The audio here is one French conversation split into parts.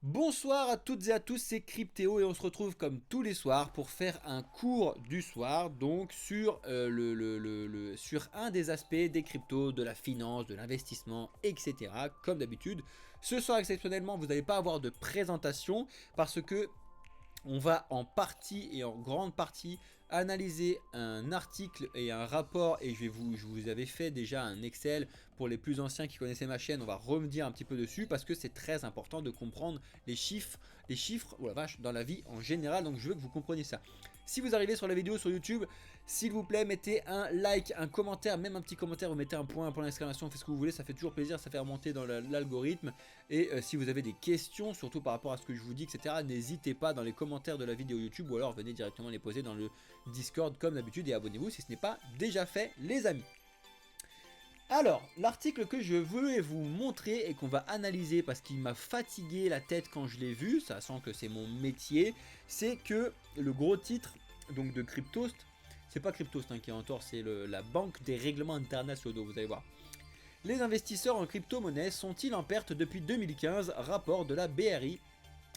Bonsoir à toutes et à tous, c'est Cryptéo et on se retrouve comme tous les soirs pour faire un cours du soir donc sur, sur un des aspects des cryptos, de la finance, de l'investissement, etc. Comme d'habitude. Ce soir exceptionnellement, vous n'allez pas avoir de présentation parce que on va en partie et en grande partie analyser un article et un rapport et je vous avais fait déjà un Excel pour les plus anciens qui connaissaient ma chaîne. On va revenir un petit peu dessus parce que c'est très important de comprendre les chiffres oh la vache, dans la vie en général, donc je veux que vous compreniez ça. Si vous arrivez sur la vidéo sur YouTube, s'il vous plaît mettez un like, un commentaire, même un petit commentaire, vous mettez un point d'exclamation, faites ce que vous voulez, ça fait toujours plaisir, ça fait remonter dans l'algorithme. Et si vous avez des questions, surtout par rapport à ce que je vous dis, etc., n'hésitez pas dans les commentaires de la vidéo YouTube ou alors venez directement les poser dans le Discord comme d'habitude et abonnez-vous si ce n'est pas déjà fait les amis. Alors, l'article que je voulais vous montrer et qu'on va analyser parce qu'il m'a fatigué la tête quand je l'ai vu, ça sent que c'est mon métier, c'est que le gros titre donc de Cryptost, c'est pas Cryptost hein, qui est en tort, c'est la banque des règlements internationaux, vous allez voir. Les investisseurs en crypto-monnaie sont-ils en perte depuis 2015? Rapport de la BRI.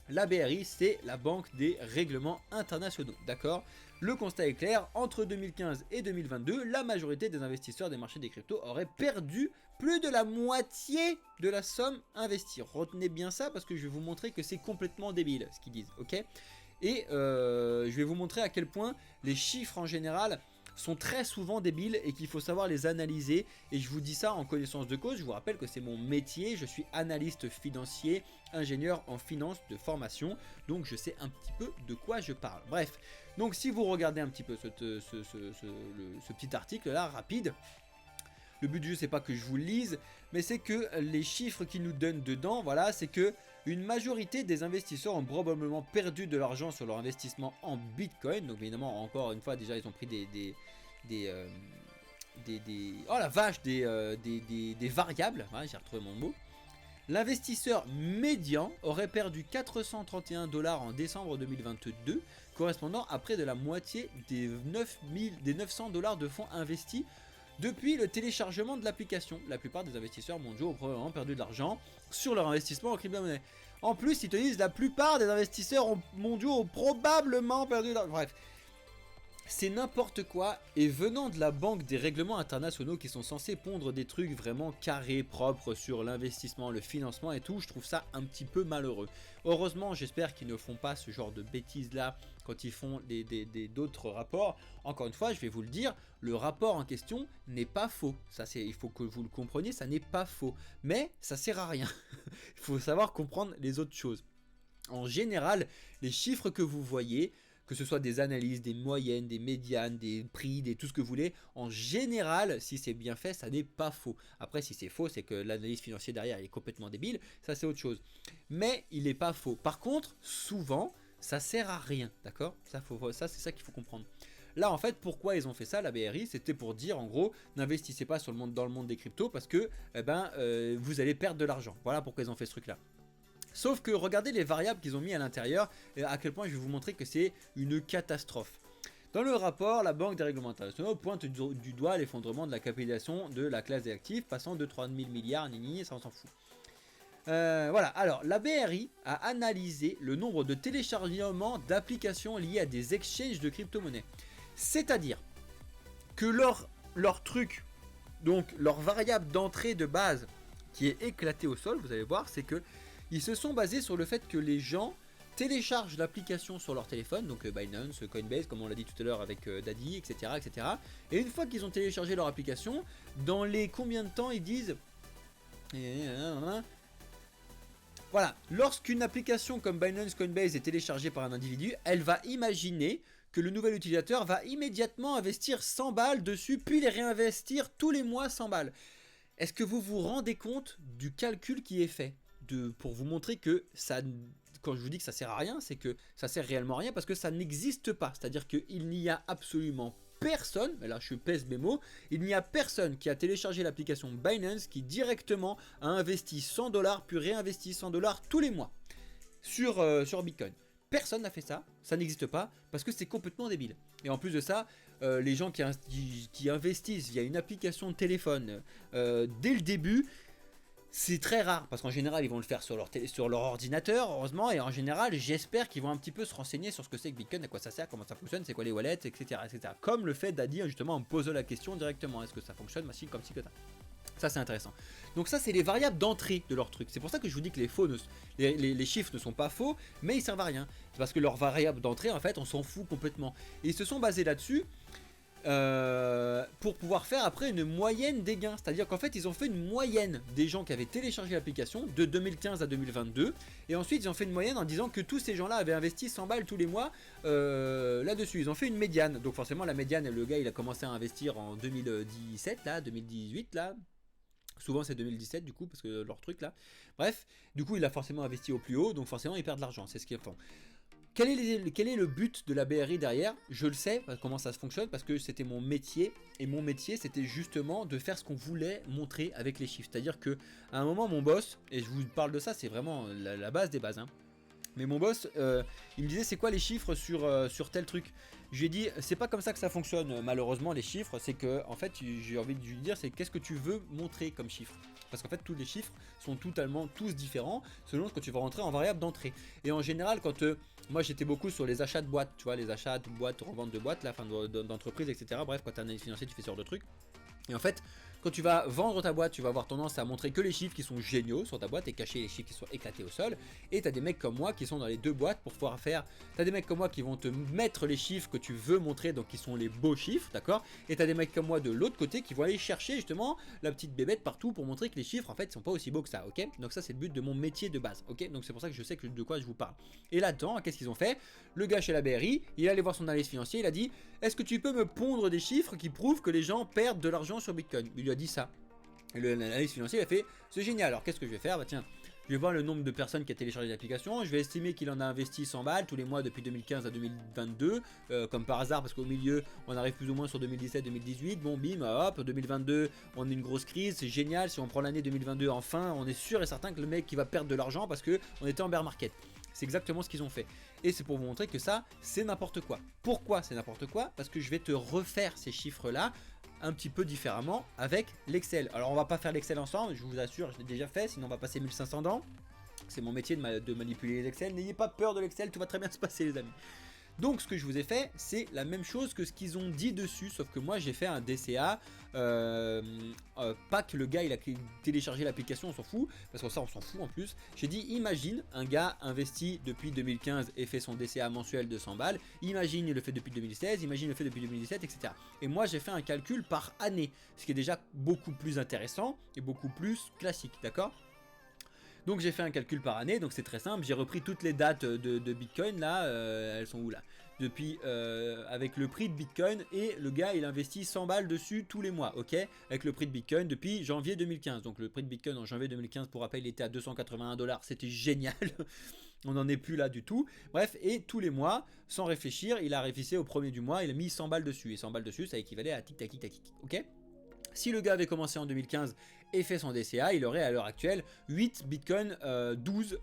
La BRI, c'est la Banque des Règlements Internationaux, d'accord? Le constat est clair, entre 2015 et 2022, la majorité des investisseurs des marchés des cryptos auraient perdu plus de la moitié de la somme investie. Retenez bien ça parce que je vais vous montrer que c'est complètement débile ce qu'ils disent, ok? Et je vais vous montrer à quel point les chiffres en général sont très souvent débiles et qu'il faut savoir les analyser, et je vous dis ça en connaissance de cause. Je vous rappelle que c'est mon métier, je suis analyste financier, ingénieur en finance de formation, donc je sais un petit peu de quoi je parle. Bref, donc si vous regardez un petit peu ce petit article là rapide, le but du jeu c'est pas que je vous le lise, mais c'est que les chiffres qu'ils nous donnent dedans, voilà, c'est que une majorité des investisseurs ont probablement perdu de l'argent sur leur investissement en Bitcoin. Donc évidemment, encore une fois, déjà ils ont pris oh la vache, des variables, ouais, j'ai retrouvé mon mot. L'investisseur médian aurait perdu 431 $ en décembre 2022, correspondant à près de la moitié des 900 $ de fonds investis depuis le téléchargement de l'application. La plupart des investisseurs mondiaux ont probablement perdu de l'argent sur leur investissement en crypto-monnaie. En plus, ils te disent la plupart des investisseurs mondiaux ont probablement perdu de l'argent. Bref, c'est n'importe quoi, et venant de la Banque des Règlements Internationaux qui sont censés pondre des trucs vraiment carrés, propres sur l'investissement, le financement et tout, je trouve ça un petit peu malheureux. Heureusement, j'espère qu'ils ne font pas ce genre de bêtises là quand ils font d'autres rapports. Encore une fois, je vais vous le dire, le rapport en question n'est pas faux. Ça, il faut que vous le compreniez, ça n'est pas faux. Mais ça sert à rien. Il faut savoir comprendre les autres choses. En général, les chiffres que vous voyez, que ce soit des analyses, des moyennes, des médianes, des prix, tout ce que vous voulez, en général, si c'est bien fait, ça n'est pas faux. Après, si c'est faux, c'est que l'analyse financière derrière est complètement débile, ça c'est autre chose. Mais il n'est pas faux. Par contre, souvent, ça sert à rien, d'accord? Ça c'est ça qu'il faut comprendre. Là, en fait, pourquoi ils ont fait ça, la BRI? C'était pour dire, en gros, n'investissez pas dans le monde des cryptos parce que vous allez perdre de l'argent. Voilà pourquoi ils ont fait ce truc-là. Sauf que regardez les variables qu'ils ont mis à l'intérieur et à quel point je vais vous montrer que c'est une catastrophe. Dans le rapport, la Banque des Règlements Internationaux pointe du doigt l'effondrement de la capitalisation de la classe des actifs, passant de 3 000 milliards, ça on s'en fout. Voilà, alors la BRI a analysé le nombre de téléchargements d'applications liées à des exchanges de crypto-monnaies. C'est-à-dire que leur truc, donc leur variable d'entrée de base qui est éclatée au sol, vous allez voir, c'est que ils se sont basés sur le fait que les gens téléchargent l'application sur leur téléphone, donc Binance, Coinbase, comme on l'a dit tout à l'heure avec Daddy, etc., etc. Et une fois qu'ils ont téléchargé leur application, dans les combien de temps ils disent... Voilà, lorsqu'une application comme Binance Coinbase est téléchargée par un individu, elle va imaginer que le nouvel utilisateur va immédiatement investir 100 balles dessus, puis les réinvestir tous les mois 100 balles. Est-ce que vous vous rendez compte du calcul qui est fait pour vous montrer que ça, quand je vous dis que ça sert à rien, c'est que ça sert réellement à rien parce que ça n'existe pas. C'est-à-dire qu'il n'y a absolument personne, mais là je pèse mes mots, il n'y a personne qui a téléchargé l'application Binance qui directement a investi 100 $, puis réinvesti 100 $ tous les mois sur Bitcoin. Personne n'a fait ça, ça n'existe pas, parce que c'est complètement débile. Et en plus de ça, les gens qui investissent via une application de téléphone dès le début, C'est très rare, parce qu'en général, ils vont le faire sur leur ordinateur, heureusement, et en général, j'espère qu'ils vont un petit peu se renseigner sur ce que c'est que Bitcoin, à quoi ça sert, comment ça fonctionne, c'est quoi les wallets, etc., etc. Comme le fait d'Adi, justement, en me posant la question directement, est-ce que ça fonctionne, si, comme si que ça. Ça, c'est intéressant. Donc ça, c'est les variables d'entrée de leur truc. C'est pour ça que je vous dis que les chiffres ne sont pas faux, mais ils servent à rien. C'est parce que leurs variables d'entrée, en fait, on s'en fout complètement. Et ils se sont basés là-dessus pour pouvoir faire après une moyenne des gains. C'est-à-dire qu'en fait, ils ont fait une moyenne des gens qui avaient téléchargé l'application de 2015 à 2022. Et ensuite, ils ont fait une moyenne en disant que tous ces gens-là avaient investi 100 balles tous les mois là-dessus. Ils ont fait une médiane. Donc forcément, la médiane, le gars, il a commencé à investir en 2017, là, 2018, là. Souvent c'est 2017 du coup parce que leur truc là. Bref, du coup il a forcément investi au plus haut, donc forcément il perd de l'argent, c'est ce qu'ils font. Quel est le but de la BRI derrière? Je le sais, comment ça se fonctionne, parce que c'était mon métier, et mon métier c'était justement de faire ce qu'on voulait montrer avec les chiffres. C'est-à-dire que à un moment mon boss, et je vous parle de ça, c'est vraiment la base des bases, hein. Mais mon boss, il me disait c'est quoi les chiffres sur tel truc. Je lui ai dit c'est pas comme ça que ça fonctionne malheureusement les chiffres, c'est que en fait j'ai envie de lui dire c'est qu'est-ce que tu veux montrer comme chiffre. Parce qu'en fait tous les chiffres sont totalement tous différents selon ce que tu vas rentrer en variable d'entrée. Et en général quand moi j'étais beaucoup sur les achats de boîtes, tu vois les achats de boîtes, revente de boîtes, la fin d'entreprise, etc. Bref quand tu as un analyse financier tu fais ce genre de trucs. Et en fait, quand tu vas vendre ta boîte, tu vas avoir tendance à montrer que les chiffres qui sont géniaux sur ta boîte et cacher les chiffres qui sont éclatés au sol. Et tu as des mecs comme moi qui sont dans les deux boîtes pour pouvoir faire... Tu as des mecs comme moi qui vont te mettre les chiffres que tu veux montrer, donc qui sont les beaux chiffres, d'accord? Et tu as des mecs comme moi de l'autre côté qui vont aller chercher justement la petite bébête partout pour montrer que les chiffres en fait sont pas aussi beaux que ça, ok? Donc ça c'est le but de mon métier de base, ok? Donc c'est pour ça que je sais de quoi je vous parle. Et là-dedans, qu'est-ce qu'ils ont fait? Le gars chez la BRI, il est allé voir son analyse financier, il a dit est-ce que tu peux me pondre des chiffres qui prouvent que les gens perdent de l'argent sur Bitcoin? Il lui a dit ça. Et l'analyse financier, il a fait c'est génial. Alors qu'est-ce que je vais faire? Bah tiens, je vais voir le nombre de personnes qui a téléchargé l'application. Je vais estimer qu'il en a investi 100 balles tous les mois depuis 2015 à 2022. Comme par hasard, parce qu'au milieu, on arrive plus ou moins sur 2017-2018. Bon, bim, hop, 2022, on a une grosse crise. C'est génial. Si on prend l'année 2022, enfin, on est sûr et certain que le mec qui va perdre de l'argent parce qu'on était en bear market. C'est exactement ce qu'ils ont fait. Et c'est pour vous montrer que ça, c'est n'importe quoi. Pourquoi c'est n'importe quoi? Parce que je vais te refaire ces chiffres-là un petit peu différemment avec l'Excel. Alors on va pas faire l'Excel ensemble, je vous assure, je l'ai déjà fait, sinon on va passer 1500 ans. C'est mon métier de manipuler les Excel. N'ayez pas peur de l'Excel, tout va très bien se passer les amis. Donc ce que je vous ai fait, c'est la même chose que ce qu'ils ont dit dessus, sauf que moi j'ai fait un DCA, pas que le gars il a téléchargé l'application, on s'en fout, parce que ça on s'en fout en plus. J'ai dit imagine un gars investi depuis 2015 et fait son DCA mensuel de 100 balles, imagine il le fait depuis 2016, imagine il le fait depuis 2017, etc. Et moi j'ai fait un calcul par année, ce qui est déjà beaucoup plus intéressant et beaucoup plus classique, d'accord ? Donc j'ai fait un calcul par année, donc c'est très simple, j'ai repris toutes les dates de Bitcoin là, elles sont où là? Depuis avec le prix de Bitcoin, et le gars il investit 100 balles dessus tous les mois, ok? Avec le prix de Bitcoin depuis janvier 2015, donc le prix de Bitcoin en janvier 2015 pour rappel il était à 281 $, c'était génial. On n'en est plus là du tout. Bref, et tous les mois, sans réfléchir, il a réfléchi au premier du mois, il a mis 100 balles dessus, et 100 balles dessus ça équivalait à tic tac tic tac tic, ok? Si le gars avait commencé en 2015 et fait son DCA, il aurait à l'heure actuelle 8 Bitcoin 12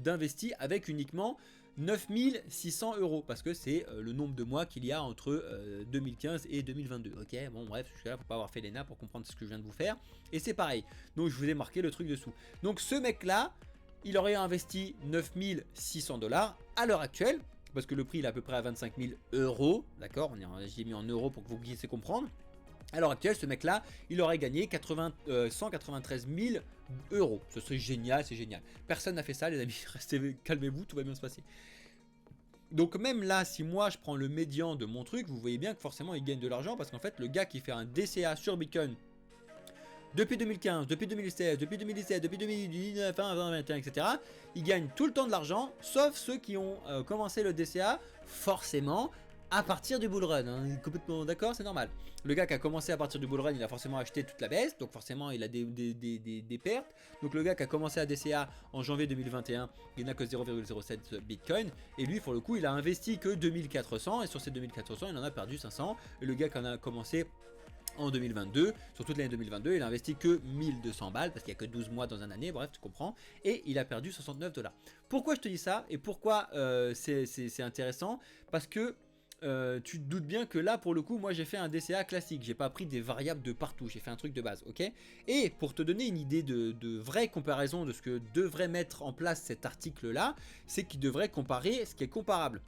d'investis avec uniquement 9600 €, parce que c'est le nombre de mois qu'il y a entre 2015 et 2022. Ok, bon bref, je suis là pour pas avoir fait l'ENA pour comprendre ce que je viens de vous faire. Et c'est pareil, donc je vous ai marqué le truc dessous. Donc ce mec là, il aurait investi 9600 $ à l'heure actuelle, parce que le prix il est à peu près à 25 000 €, d'accord, j'ai mis en euros pour que vous puissiez comprendre. À l'heure actuelle, ce mec-là, il aurait gagné 193 000 €. Ce serait génial, c'est génial. Personne n'a fait ça, les amis. Restez, calmez-vous, tout va bien se passer. Donc même là, si moi je prends le médian de mon truc, vous voyez bien que forcément il gagne de l'argent, parce qu'en fait, le gars qui fait un DCA sur Bitcoin depuis 2015, depuis 2016, depuis 2017, depuis 2019, 2021, etc., il gagne tout le temps de l'argent, sauf ceux qui ont commencé le DCA, forcément, à partir du bullrun, hein, complètement d'accord, c'est normal. Le gars qui a commencé à partir du bullrun, il a forcément acheté toute la baisse, donc forcément il a des pertes. Donc le gars qui a commencé à DCA en janvier 2021, il n'a que 0,07 Bitcoin, et lui pour le coup il a investi que 2400, et sur ces 2400 il en a perdu 500, et le gars qui en a commencé en 2022, sur toute l'année 2022, il a investi que 1200 balles, parce qu'il n'y a que 12 mois dans une année, bref, tu comprends, et il a perdu 69 $. Pourquoi je te dis ça, et pourquoi c'est intéressant? Parce que tu te doutes bien que là, pour le coup, moi j'ai fait un DCA classique. J'ai pas pris des variables de partout, j'ai fait un truc de base, ok? Et pour te donner une idée de vraie comparaison de ce que devrait mettre en place cet article-là, c'est qu'il devrait comparer ce qui est comparable.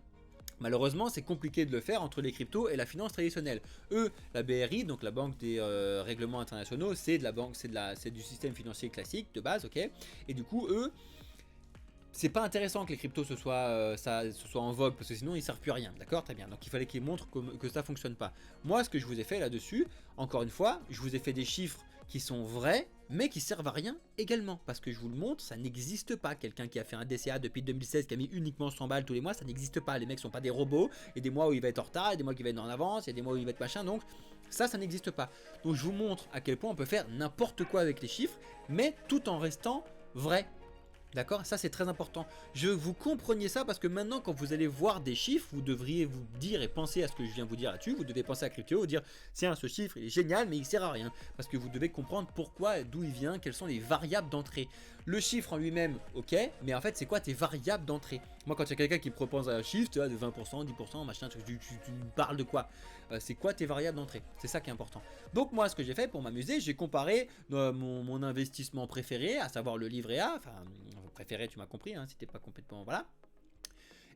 Malheureusement, c'est compliqué de le faire entre les cryptos et la finance traditionnelle. Eux, la BRI, donc la Banque des règlements internationaux, c'est du système financier classique de base, ok? Et du coup, eux, c'est pas intéressant que les cryptos ce soit en vogue parce que sinon ils servent plus à rien, d'accord? Très bien. Donc il fallait qu'ils montrent que ça fonctionne pas. Moi, ce que je vous ai fait là-dessus, encore une fois, je vous ai fait des chiffres qui sont vrais, mais qui servent à rien également. Parce que je vous le montre, ça n'existe pas. Quelqu'un qui a fait un DCA depuis 2016, qui a mis uniquement 100 balles tous les mois, ça n'existe pas. Les mecs sont pas des robots. Il y a des mois où il va être en retard, il y a des mois où il va être en avance, il y a des mois où il va être machin. Donc ça n'existe pas. Donc je vous montre à quel point on peut faire n'importe quoi avec les chiffres, mais tout en restant vrai. D'accord? Ça c'est très important. Je veux que vous compreniez ça parce que maintenant quand vous allez voir des chiffres, vous devriez vous dire et penser à ce que je viens de vous dire là-dessus. Vous devez penser à Crypto, dire tiens ce chiffre il est génial mais il sert à rien. Parce que vous devez comprendre pourquoi, d'où il vient, quelles sont les variables d'entrée. Le chiffre en lui-même, ok, mais en fait c'est quoi tes variables d'entrée? Moi quand il y a quelqu'un qui me propose un chiffre, tu vois, de 20%, 10%, machin, tu me parles de quoi? C'est quoi tes variables d'entrée? C'est ça qui est important. Donc moi ce que j'ai fait pour m'amuser, j'ai comparé mon investissement préféré, à savoir le livret A, enfin préféré tu m'as compris, hein, si t'es pas complètement... Voilà.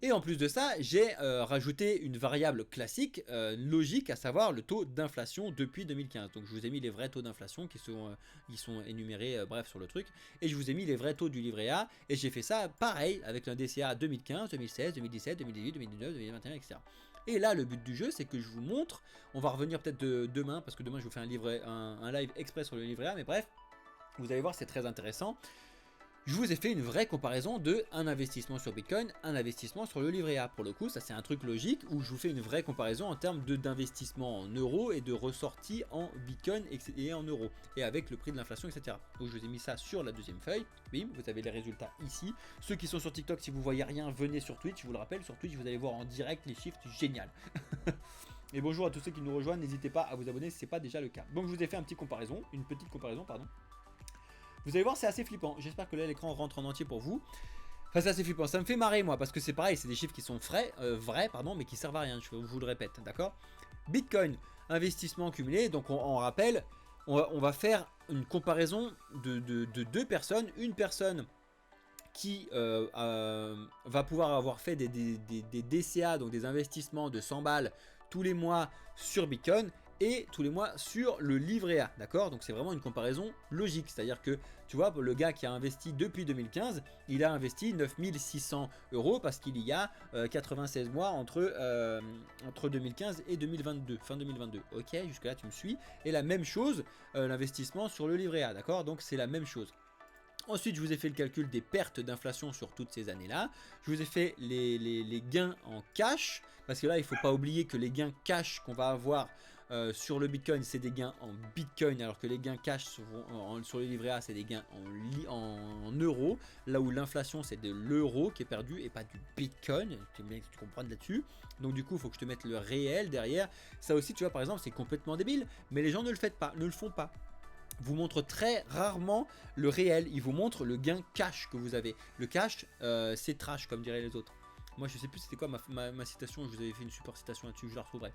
Et en plus de ça, j'ai rajouté une variable classique, logique, à savoir le taux d'inflation depuis 2015. Donc je vous ai mis les vrais taux d'inflation qui sont énumérés, bref, sur le truc. Et je vous ai mis les vrais taux du livret A. Et j'ai fait ça pareil avec un DCA 2015, 2016, 2017, 2018, 2019, 2021, etc. Et là, le but du jeu, c'est que je vous montre, on va revenir peut-être demain, parce que demain je vous fais un live express sur le livret A, mais bref, vous allez voir, c'est très intéressant. Je vous ai fait une vraie comparaison de un investissement sur Bitcoin, un investissement sur le livret A. Pour le coup, ça c'est un truc logique où je vous fais une vraie comparaison en termes d'investissement en euros et de ressortie en Bitcoin et en euros. Et avec le prix de l'inflation, etc. Donc je vous ai mis ça sur la deuxième feuille. Bim, vous avez les résultats ici. Ceux qui sont sur TikTok, si vous voyez rien, venez sur Twitch. Je vous le rappelle, sur Twitch, vous allez voir en direct les chiffres. C'est génial. Et bonjour à tous ceux qui nous rejoignent. N'hésitez pas à vous abonner si ce n'est pas déjà le cas. Donc je vous ai fait une petite comparaison, pardon. Vous allez voir, c'est assez flippant. J'espère que là, l'écran rentre en entier pour vous. Enfin, c'est assez flippant. Ça me fait marrer, moi, parce que c'est pareil, c'est des chiffres qui sont vrais, mais qui servent à rien. Je vous le répète, d'accord? Bitcoin, investissement cumulé. Donc, on rappelle, on va faire une comparaison de deux personnes. Une personne qui va pouvoir avoir fait des DCA, donc des investissements de 100 balles tous les mois sur Bitcoin, et tous les mois sur le livret A, d'accord? Donc c'est vraiment une comparaison logique, c'est-à-dire que, tu vois, le gars qui a investi depuis 2015, il a investi 9600 € parce qu'il y a 96 mois entre 2015 et 2022, fin 2022, ok? Jusque là tu me suis, et la même chose, l'investissement sur le livret A, d'accord? Donc c'est la même chose. Ensuite, je vous ai fait le calcul des pertes d'inflation sur toutes ces années-là. Je vous ai fait les gains en cash, parce que là, il ne faut pas oublier que les gains cash qu'on va avoir sur le Bitcoin, c'est des gains en Bitcoin, alors que les gains cash sur le livret A, c'est des gains en euros. Là où l'inflation, c'est de l'euro qui est perdu et pas du Bitcoin. Tu comprends là-dessus. Donc du coup, il faut que je te mette le réel derrière. Ça aussi, tu vois, par exemple, c'est complètement débile, mais les gens ne le font pas. Vous montre très rarement le réel, il vous montre le gain cash que vous avez. Le cash, c'est trash comme diraient les autres. Moi je sais plus c'était quoi ma citation, je vous avais fait une super citation là-dessus, je la retrouverai.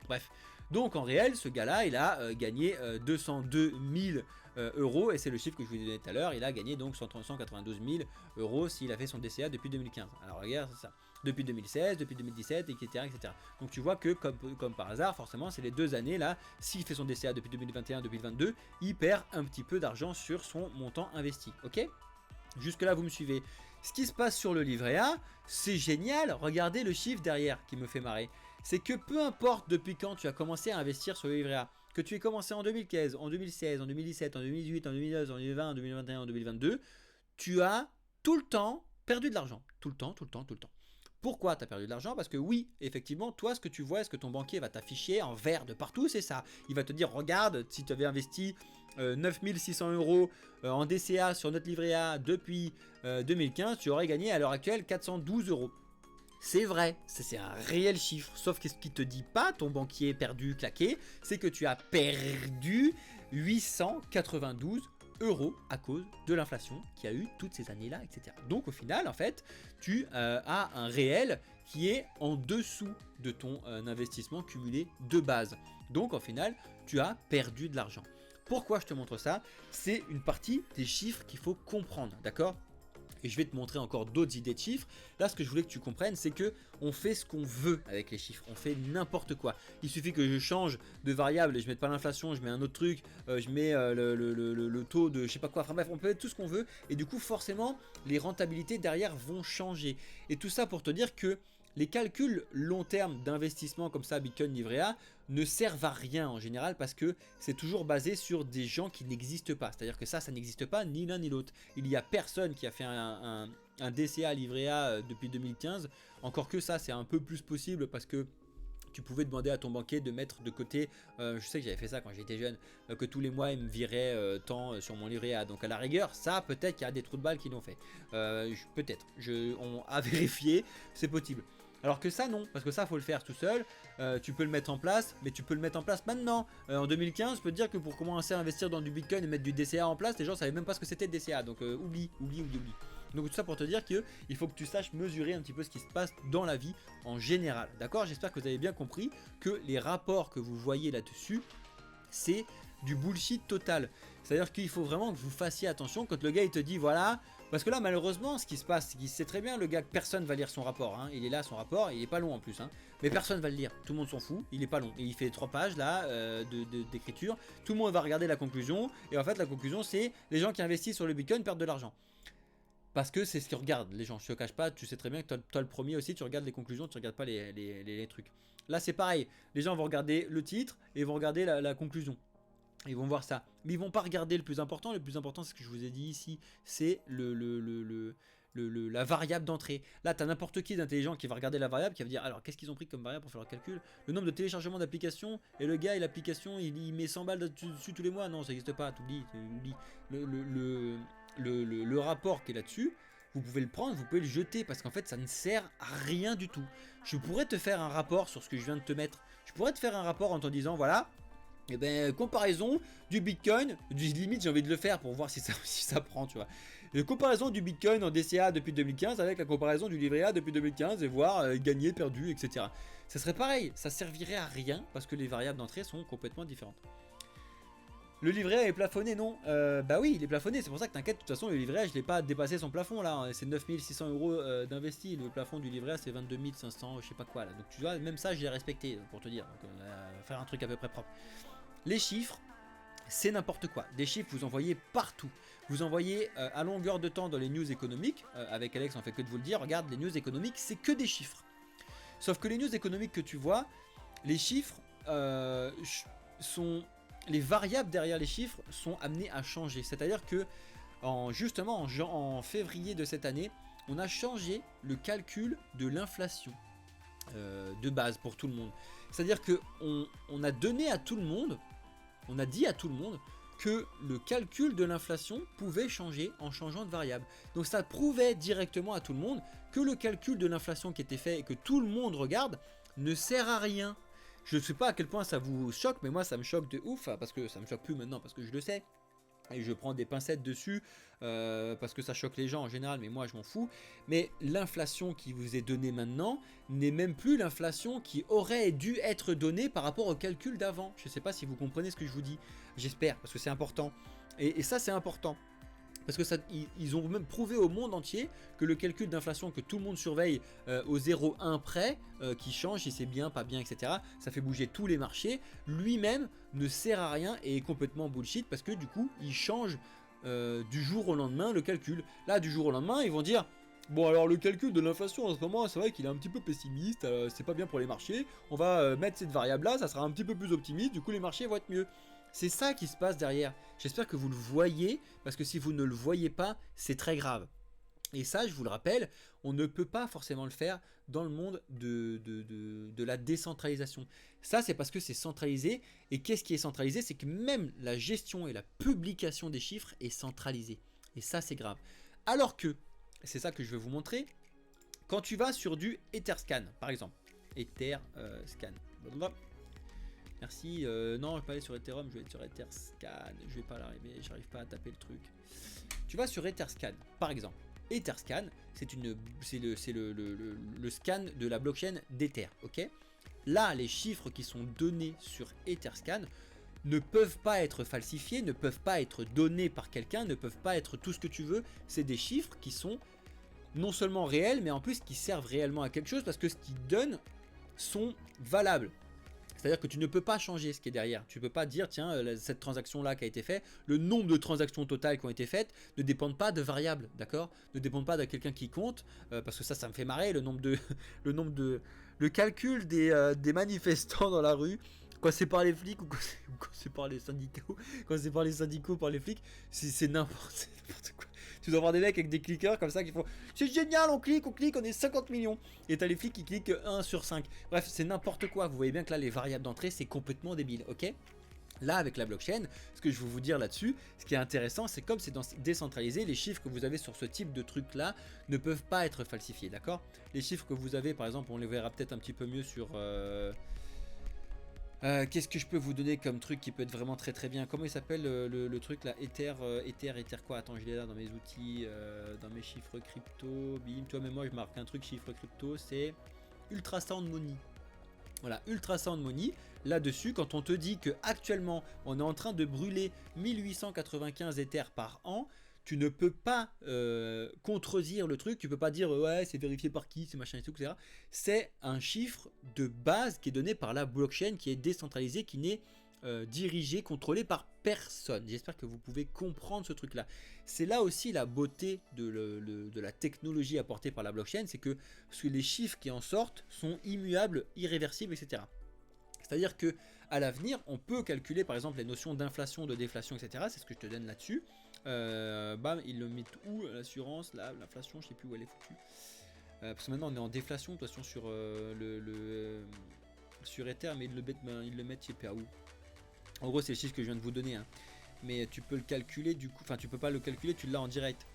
Bref, donc en réel, ce gars-là, il a gagné 202 000 € et c'est le chiffre que je vous ai donné tout à l'heure. Il a gagné donc 192 000 € s'il a fait son DCA depuis 2015. Alors regarde, c'est ça. Depuis 2016, depuis 2017, etc., etc. Donc tu vois que comme par hasard, forcément, c'est les 2 années là. S'il fait son DCA depuis 2021, 2022, il perd un petit peu d'argent sur son montant investi. Ok ? Jusque là, vous me suivez. Ce qui se passe sur le livret A, c'est génial. Regardez le chiffre derrière qui me fait marrer. C'est que peu importe depuis quand tu as commencé à investir sur le livret A, que tu aies commencé en 2015, en 2016, en 2017, en 2018, en 2019, en 2020, en 2021, en 2022, tu as tout le temps perdu de l'argent. Tout le temps. Pourquoi tu as perdu de l'argent? Parce que oui, effectivement, toi, ce que tu vois, ce que ton banquier va t'afficher en vert de partout, c'est ça. Il va te dire, regarde, si tu avais investi 9600 € en DCA sur notre livret A depuis 2015, tu aurais gagné à l'heure actuelle 412 €. C'est vrai, c'est un réel chiffre, sauf que ce qui te dit pas, ton banquier perdu, claqué, c'est que tu as perdu 892 euros à cause de l'inflation qu'il y a eu toutes ces années-là, etc. Donc au final, en fait, tu as un réel qui est en dessous de ton investissement cumulé de base. Donc au final, tu as perdu de l'argent. Pourquoi je te montre ça? C'est une partie des chiffres qu'il faut comprendre, d'accord? Et je vais te montrer encore d'autres idées de chiffres. Là, ce que je voulais que tu comprennes, c'est que on fait ce qu'on veut avec les chiffres. On fait n'importe quoi. Il suffit que je change de variable et je mette pas l'inflation, je mets un autre truc, je mets le taux de je sais pas quoi. Enfin bref, on peut mettre tout ce qu'on veut. Et du coup, forcément, les rentabilités derrière vont changer. Et tout ça pour te dire que les calculs long terme d'investissement comme ça, Bitcoin, livret A, ne servent à rien en général parce que c'est toujours basé sur des gens qui n'existent pas. C'est-à-dire que ça n'existe pas ni l'un ni l'autre. Il n'y a personne qui a fait un DCA livret A depuis 2015. Encore que ça, c'est un peu plus possible parce que tu pouvais demander à ton banquier de mettre de côté, je sais que j'avais fait ça quand j'étais jeune, que tous les mois il me virait tant sur mon livret A. Donc à la rigueur, ça peut-être qu'il y a des trous de balles qui l'ont fait. Peut-être, on a vérifié, c'est possible. Alors que ça non, parce que ça faut le faire tout seul, tu peux le mettre en place, mais tu peux le mettre en place maintenant. En 2015, je peux te dire que pour commencer à investir dans du Bitcoin et mettre du DCA en place, les gens ne savaient même pas ce que c'était le DCA, donc oublie. Donc tout ça pour te dire qu'il faut que tu saches mesurer un petit peu ce qui se passe dans la vie en général, d'accord? J'espère que vous avez bien compris que les rapports que vous voyez là-dessus, c'est du bullshit total. C'est-à-dire qu'il faut vraiment que vous fassiez attention quand le gars il te dit voilà, parce que là malheureusement ce qui se passe, c'est qu'il sait très bien le gars que personne va lire son rapport, hein. Il est là son rapport, il est pas long en plus, hein. Mais personne va le lire, tout le monde s'en fout, il est pas long, et il fait 3 pages là d'écriture, tout le monde va regarder la conclusion, et en fait la conclusion c'est les gens qui investissent sur le Bitcoin perdent de l'argent. Parce que c'est ce qu'ils regardent, les gens, je te cache pas, tu sais très bien que toi le premier aussi, tu regardes les conclusions, tu regardes pas les trucs. Là c'est pareil, les gens vont regarder le titre et vont regarder la conclusion. Ils vont voir ça. Mais ils vont pas regarder le plus important. Le plus important, c'est ce que je vous ai dit ici, c'est la variable d'entrée. Là, tu as n'importe qui d'intelligent qui va regarder la variable, qui va dire alors qu'est-ce qu'ils ont pris comme variable pour faire leur calcul. Le nombre de téléchargements d'applications, et le gars et l'application, il met 100 balles dessus tous les mois. Non, ça n'existe pas, t'oublies. Le rapport qui est là-dessus, vous pouvez le prendre, vous pouvez le jeter, parce qu'en fait, ça ne sert à rien du tout. Je pourrais te faire un rapport sur ce que je viens de te mettre. Je pourrais te faire un rapport en te disant voilà. Et ben comparaison du Bitcoin, limite j'ai envie de le faire pour voir si ça prend, tu vois. Comparaison du Bitcoin en DCA depuis 2015 avec la comparaison du livret A depuis 2015 et voir gagné, perdu, etc. Ça serait pareil, ça servirait à rien parce que les variables d'entrée sont complètement différentes. Le livret A est plafonné, non? Bah oui, il est plafonné, c'est pour ça que t'inquiète, de toute façon le livret A je l'ai pas dépassé son plafond là, hein. C'est 9600 euros d'investi, le plafond du livret A c'est 22 500, je sais pas quoi là. Donc tu vois, même ça je l'ai respecté pour te dire, donc faire un truc à peu près propre. Les chiffres, c'est n'importe quoi. Des chiffres, vous en voyez partout. Vous en voyez à longueur de temps dans les news économiques. Avec Alex, on fait que de vous le dire. Regarde, les news économiques, c'est que des chiffres. Sauf que les news économiques que tu vois, les chiffres sont... Les variables derrière les chiffres sont amenées à changer. C'est-à-dire que, justement, en février de cette année, on a changé le calcul de l'inflation de base pour tout le monde. C'est-à-dire qu'on a donné à tout le monde, on a dit à tout le monde que le calcul de l'inflation pouvait changer en changeant de variable. Donc ça prouvait directement à tout le monde que le calcul de l'inflation qui était fait et que tout le monde regarde ne sert à rien. Je ne sais pas à quel point ça vous choque, mais moi ça me choque de ouf, parce que ça me choque plus maintenant parce que je le sais. Et je prends des pincettes dessus parce que ça choque les gens en général, mais moi je m'en fous. Mais l'inflation qui vous est donnée maintenant n'est même plus l'inflation qui aurait dû être donnée par rapport au calcul d'avant. Je ne sais pas si vous comprenez ce que je vous dis, j'espère, parce que c'est important. Et ça c'est important. Parce que ils ont même prouvé au monde entier que le calcul d'inflation que tout le monde surveille au 0,1 près, qui change si c'est bien, pas bien, etc. Ça fait bouger tous les marchés. Lui-même ne sert à rien et est complètement bullshit parce que du coup, il change du jour au lendemain le calcul. Là, du jour au lendemain, ils vont dire bon, alors le calcul de l'inflation en ce moment, c'est vrai qu'il est un petit peu pessimiste, c'est pas bien pour les marchés. On va mettre cette variable-là, ça sera un petit peu plus optimiste, du coup les marchés vont être mieux. C'est ça qui se passe derrière. J'espère que vous le voyez, parce que si vous ne le voyez pas, c'est très grave. Et ça, je vous le rappelle, on ne peut pas forcément le faire dans le monde de la décentralisation. Ça, c'est parce que c'est centralisé. Et qu'est-ce qui est centralisé? C'est que même la gestion et la publication des chiffres est centralisée. Et ça, c'est grave. Alors que, c'est ça que je vais vous montrer, quand tu vas sur du Etherscan, par exemple. Etherscan. Merci. Non, je vais pas aller sur Ethereum, je vais être sur Etherscan. Je vais pas l'arriver, j'arrive pas à taper le truc. Tu vas sur Etherscan, par exemple. Etherscan, c'est le scan de la blockchain d'Ether, ok? Là, les chiffres qui sont donnés sur Etherscan ne peuvent pas être falsifiés, ne peuvent pas être donnés par quelqu'un, ne peuvent pas être tout ce que tu veux. C'est des chiffres qui sont non seulement réels, mais en plus qui servent réellement à quelque chose parce que ce qu'ils donnent sont valables. C'est-à-dire que tu ne peux pas changer ce qui est derrière. Tu ne peux pas dire, tiens, cette transaction-là qui a été faite, le nombre de transactions totales qui ont été faites ne dépendent pas de variables, d'accord? Ne dépendent pas de quelqu'un qui compte, parce que ça me fait marrer, le calcul des manifestants dans la rue, quand c'est par les flics ou quand c'est par les syndicaux, quand c'est par les syndicaux, par les flics, c'est n'importe quoi. Tu dois avoir des mecs avec des clickers comme ça qui font c'est génial, on clique, on est 50 millions. Et t'as les flics qui cliquent 1 sur 5. Bref, c'est n'importe quoi. Vous voyez bien que là, les variables d'entrée, c'est complètement débile, ok? Là, avec la blockchain, ce que je veux vous dire là-dessus, ce qui est intéressant, c'est comme c'est décentralisé, les chiffres que vous avez sur ce type de truc-là ne peuvent pas être falsifiés, d'accord? Les chiffres que vous avez, par exemple, on les verra peut-être un petit peu mieux sur... qu'est-ce que je peux vous donner comme truc qui peut être vraiment très très bien? Comment il s'appelle le truc là? Ether quoi? Attends, je l'ai là dans mes outils, dans mes chiffres crypto. Bim, toi, mais moi je marque un truc chiffre crypto, c'est Ultrasound Money. Voilà, Ultrasound Money, là-dessus, quand on te dit que actuellement on est en train de brûler 1895 Ethers par an, tu ne peux pas contredire le truc, tu peux pas dire ouais c'est vérifié par qui, c'est machin et tout, etc. C'est un chiffre de base qui est donné par la blockchain, qui est décentralisée, qui n'est dirigée, contrôlée par personne. J'espère que vous pouvez comprendre ce truc-là. C'est là aussi la beauté de la technologie apportée par la blockchain, c'est que les chiffres qui en sortent sont immuables, irréversibles, etc. C'est-à-dire que à l'avenir, on peut calculer par exemple les notions d'inflation, de déflation, etc. C'est ce que je te donne là-dessus. Bam, ils le mettent où? L'assurance, l'inflation, je sais plus où elle est foutue. Parce que maintenant on est en déflation de toute façon sur sur Ether, mais ils le mettent, je sais pas où. En gros, c'est le chiffre que je viens de vous donner. Hein. Mais tu peux le calculer du coup, enfin tu peux pas le calculer, tu l'as en direct.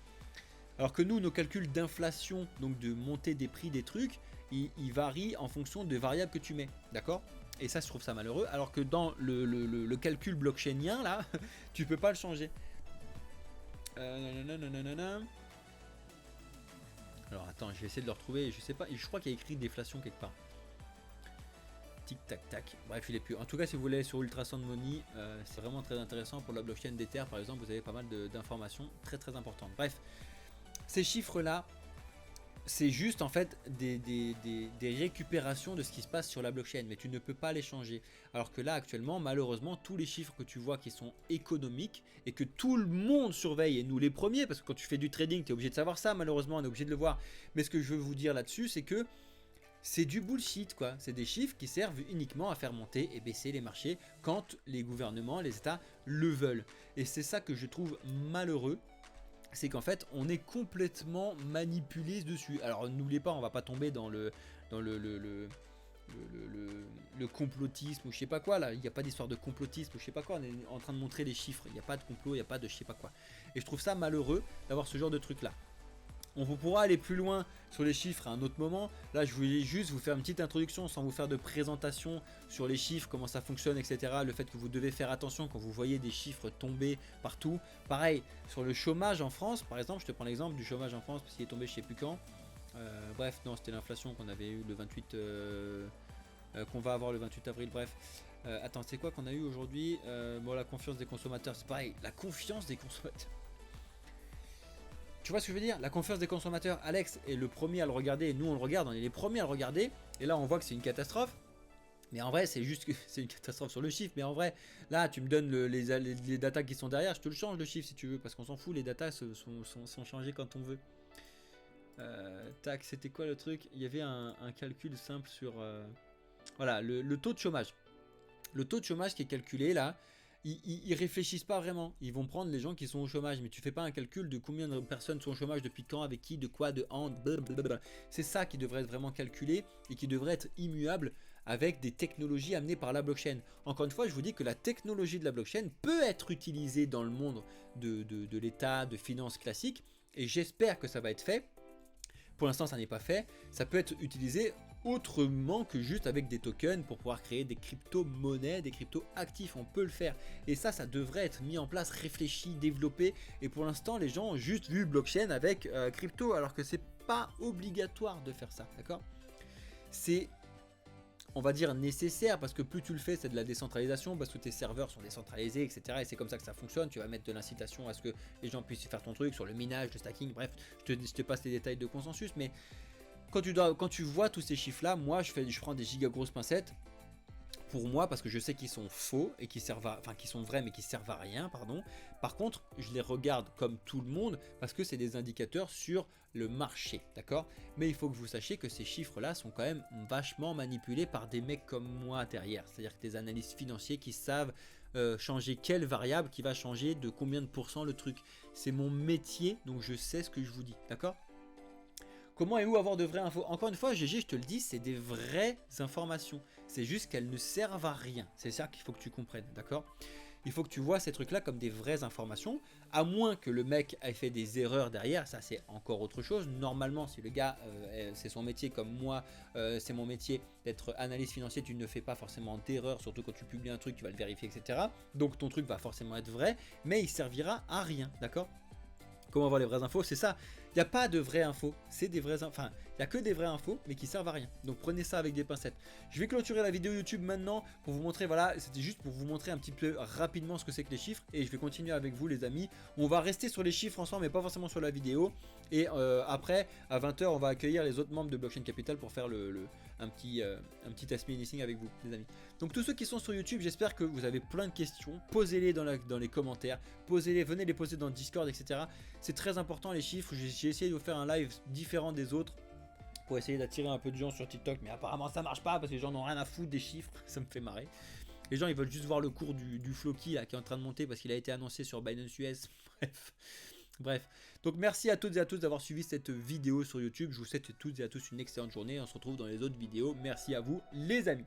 Alors que nous, nos calculs d'inflation, donc de montée des prix des trucs, ils varient en fonction des variables que tu mets, d'accord? Et ça, je trouve ça malheureux. Alors que dans le calcul blockchainien, là, tu peux pas le changer. Alors attends, je vais essayer de le retrouver. Je sais pas, je crois qu'il y a écrit déflation quelque part. Tic tac tac. Bref, il est plus. En tout cas, si vous voulez sur Ultrasound Money, c'est vraiment très intéressant pour la blockchain d'Ether, par exemple. Vous avez pas mal d'informations très très importantes. Bref, ces chiffres-là, c'est juste en fait des récupérations de ce qui se passe sur la blockchain, mais tu ne peux pas les changer. Alors que là actuellement, malheureusement, tous les chiffres que tu vois qui sont économiques et que tout le monde surveille, et nous les premiers, parce que quand tu fais du trading, tu es obligé de savoir ça, malheureusement, on est obligé de le voir. Mais ce que je veux vous dire là-dessus, c'est que c'est du bullshit quoi. C'est des chiffres qui servent uniquement à faire monter et baisser les marchés quand les gouvernements, les États le veulent. Et c'est ça que je trouve malheureux. C'est qu'en fait on est complètement manipulé dessus. Alors n'oubliez pas, on va pas tomber dans le complotisme ou je sais pas quoi là, il n'y a pas d'histoire de complotisme ou je sais pas quoi, on est en train de montrer les chiffres, il n'y a pas de complot, il n'y a pas de je sais pas quoi. Et je trouve ça malheureux d'avoir ce genre de truc là. On pourra aller plus loin sur les chiffres à un autre moment. Là, je voulais juste vous faire une petite introduction sans vous faire de présentation sur les chiffres, comment ça fonctionne, etc. Le fait que vous devez faire attention quand vous voyez des chiffres tomber partout. Pareil, sur le chômage en France, par exemple, je te prends l'exemple du chômage en France parce qu'il est tombé je sais plus quand. Bref, non, c'était l'inflation qu'on avait eu le 28... qu'on va avoir le 28 avril, bref. Attends, c'est quoi qu'on a eu aujourd'hui? Bon, la confiance des consommateurs, c'est pareil, la confiance des consommateurs. Tu vois ce que je veux dire? La confiance des consommateurs, Alex est le premier à le regarder, et nous on le regarde, on est les premiers à le regarder, et là on voit que c'est une catastrophe. Mais en vrai, c'est juste que c'est une catastrophe sur le chiffre. Mais en vrai, là, tu me donnes les datas qui sont derrière, je te le change le chiffre si tu veux, parce qu'on s'en fout, les datas sont changées quand on veut. Tac, c'était quoi le truc? Il y avait un calcul simple sur... voilà, le taux de chômage. Le taux de chômage qui est calculé là, ils réfléchissent pas vraiment. Ils vont prendre les gens qui sont au chômage, mais tu fais pas un calcul de combien de personnes sont au chômage, depuis quand, avec qui, de quoi, de hand, blablabla. C'est ça qui devrait être vraiment calculé et qui devrait être immuable avec des technologies amenées par la blockchain. Encore une fois, je vous dis que la technologie de la blockchain peut être utilisée dans le monde de l'État, de finances classiques, et j'espère que ça va être fait pour l'instant ça n'est pas fait, ça peut être utilisé autrement que juste avec des tokens pour pouvoir créer des crypto-monnaies, des crypto-actifs, on peut le faire. Et ça devrait être mis en place, réfléchi, développé. Et pour l'instant, les gens ont juste vu blockchain avec crypto, alors que c'est pas obligatoire de faire ça, d'accord? C'est, on va dire, nécessaire, parce que plus tu le fais, c'est de la décentralisation, parce que tes serveurs sont décentralisés, etc. Et c'est comme ça que ça fonctionne. Tu vas mettre de l'incitation à ce que les gens puissent faire ton truc sur le minage, le stacking, bref, je te passe les détails de consensus, mais quand tu vois tous ces chiffres là, moi je prends des giga grosses pincettes pour moi, parce que je sais qu'ils sont faux et qu'ils servent enfin qu'ils sont vrais mais qui servent à rien, pardon. Par contre, je les regarde comme tout le monde parce que c'est des indicateurs sur le marché, d'accord? Mais il faut que vous sachiez que ces chiffres là sont quand même vachement manipulés par des mecs comme moi derrière, c'est-à-dire que des analystes financiers qui savent changer quelle variable qui va changer de combien de pourcents le truc. C'est mon métier, donc je sais ce que je vous dis, d'accord? Comment et où avoir de vraies infos? Encore une fois, GG, je te le dis, c'est des vraies informations. C'est juste qu'elles ne servent à rien. C'est ça qu'il faut que tu comprennes, d'accord? Il faut que tu vois ces trucs-là comme des vraies informations, à moins que le mec ait fait des erreurs derrière, ça c'est encore autre chose. Normalement, si le gars, c'est son métier comme moi, c'est mon métier d'être analyste financier, tu ne fais pas forcément d'erreur, surtout quand tu publies un truc, tu vas le vérifier, etc. Donc ton truc va forcément être vrai, mais il servira à rien, d'accord? Comment avoir les vraies infos? C'est ça. Il n'y a pas de vraies infos. C'est des vraies infos. Enfin, il n'y a que des vraies infos, mais qui servent à rien. Donc prenez ça avec des pincettes. Je vais clôturer la vidéo YouTube maintenant pour vous montrer. Voilà, c'était juste pour vous montrer un petit peu rapidement ce que c'est que les chiffres. Et je vais continuer avec vous, les amis. On va rester sur les chiffres ensemble, mais pas forcément sur la vidéo. Et après, à 20 h, on va accueillir les autres membres de Blockchain Capital pour faire un petit test listening avec vous, les amis. Donc tous ceux qui sont sur YouTube, j'espère que vous avez plein de questions. Posez-les dans les commentaires. Posez-les, venez les poser dans le Discord, etc. C'est très important les chiffres. J'ai essayé de vous faire un live différent des autres pour essayer d'attirer un peu de gens sur TikTok, mais apparemment ça marche pas parce que les gens n'ont rien à foutre des chiffres. Ça me fait marrer. Les gens ils veulent juste voir le cours du Floki là, qui est en train de monter parce qu'il a été annoncé sur Binance US. Bref. Donc merci à toutes et à tous d'avoir suivi cette vidéo sur YouTube. Je vous souhaite toutes et à tous une excellente journée. On se retrouve dans les autres vidéos. Merci à vous les amis.